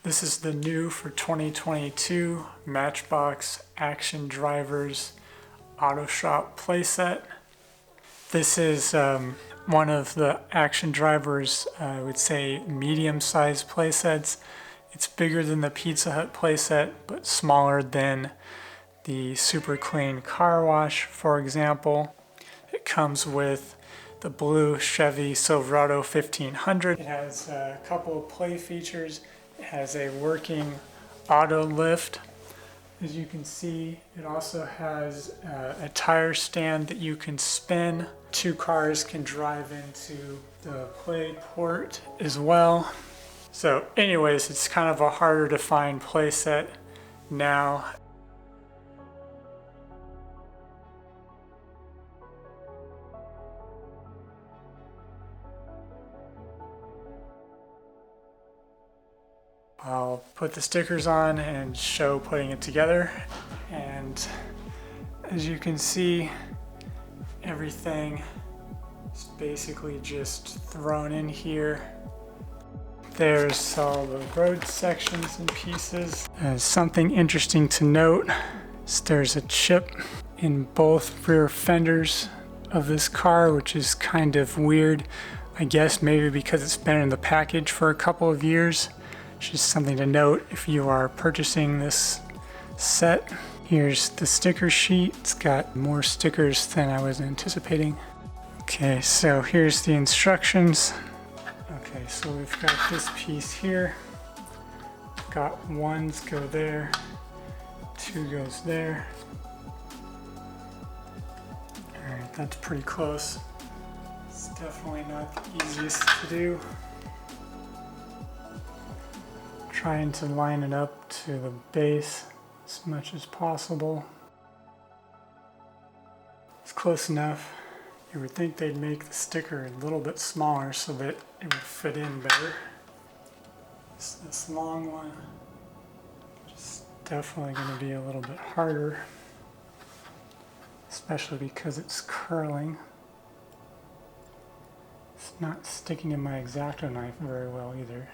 This is the new for 2022 Matchbox Action Drivers Auto Shop playset. This is one of the Action Drivers, I would say, medium-sized playsets. It's bigger than the Pizza Hut playset, but smaller than the Super Clean Car Wash, for example. It comes with the blue Chevy Silverado 1500. It has a couple of play features. It has a working auto lift. As you can see, it also has a tire stand that you can spin. Two cars can drive into the play port as well. So anyways, it's kind of a harder to find playset now. I'll put the stickers on and show putting it together, and as you can see, everything is basically just thrown in here. There's all the road sections and pieces. Something interesting to note is there's a chip in both rear fenders of this car, which is kind of weird. I guess maybe because it's been in the package for a couple of years. Just something to note if you are purchasing this set. Here's the sticker sheet. It's got more stickers than I was anticipating. Okay, so here's the instructions. Okay, so we've got this piece here. Got ones go there, two goes there. All right, that's pretty close. It's definitely not the easiest to do. Trying to line it up to the base as much as possible. It's close enough. You would think they'd make the sticker a little bit smaller so that it would fit in better. This long one is definitely going to be a little bit harder, especially because it's curling. It's not sticking in my X-Acto knife very well either.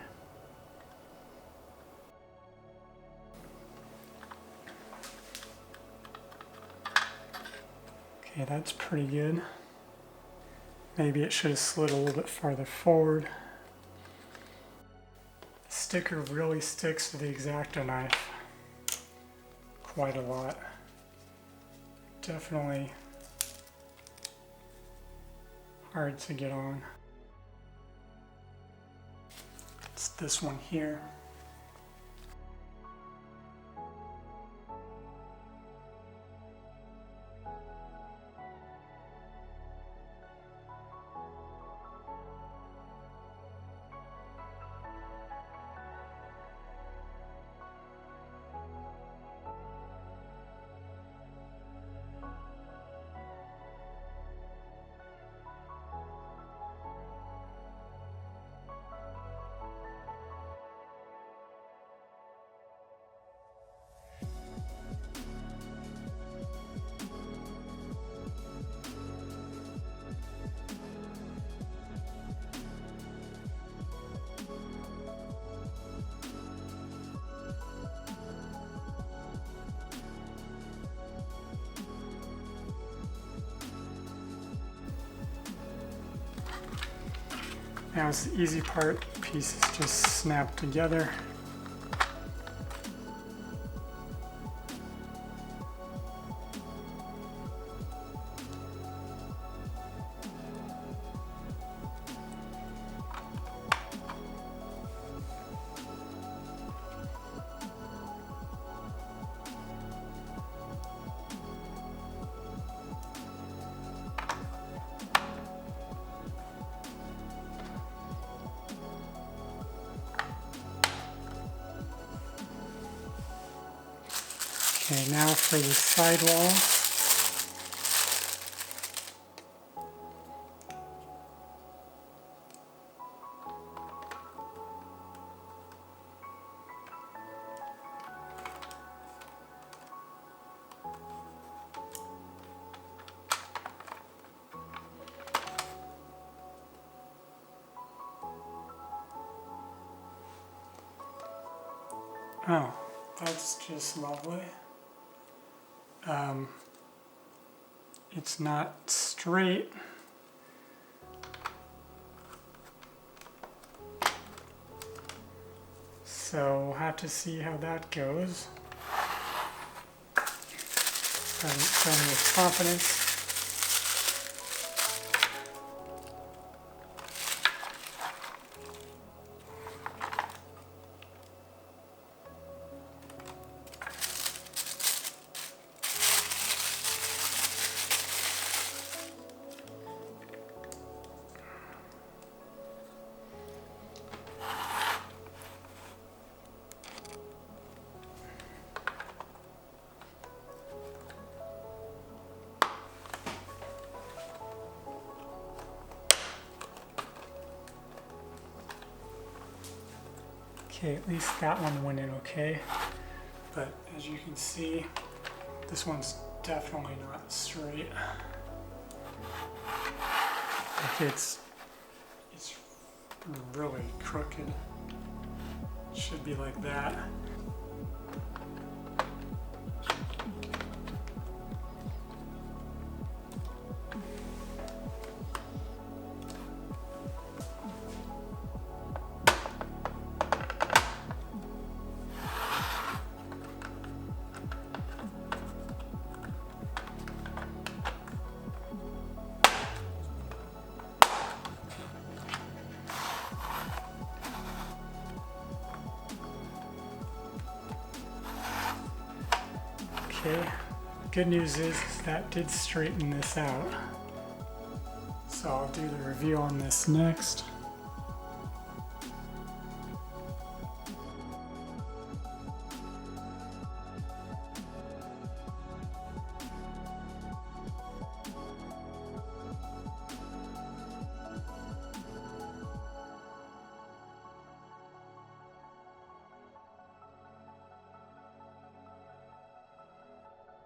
Okay, that's pretty good. Maybe it should have slid a little bit farther forward. The sticker really sticks to the X-Acto knife quite a lot. Definitely hard to get on. It's this one here. Now it's the easy part, pieces just snap together. Okay, now for the sidewall. Oh, that's just lovely. It's not straight. So we'll have to see how that goes. Doesn't fill me with confidence. Okay, at least that one went in okay. But as you can see, this one's definitely not straight. Like it's really crooked. It should be like that. Okay, good news is that did straighten this out. So I'll do the review on this next.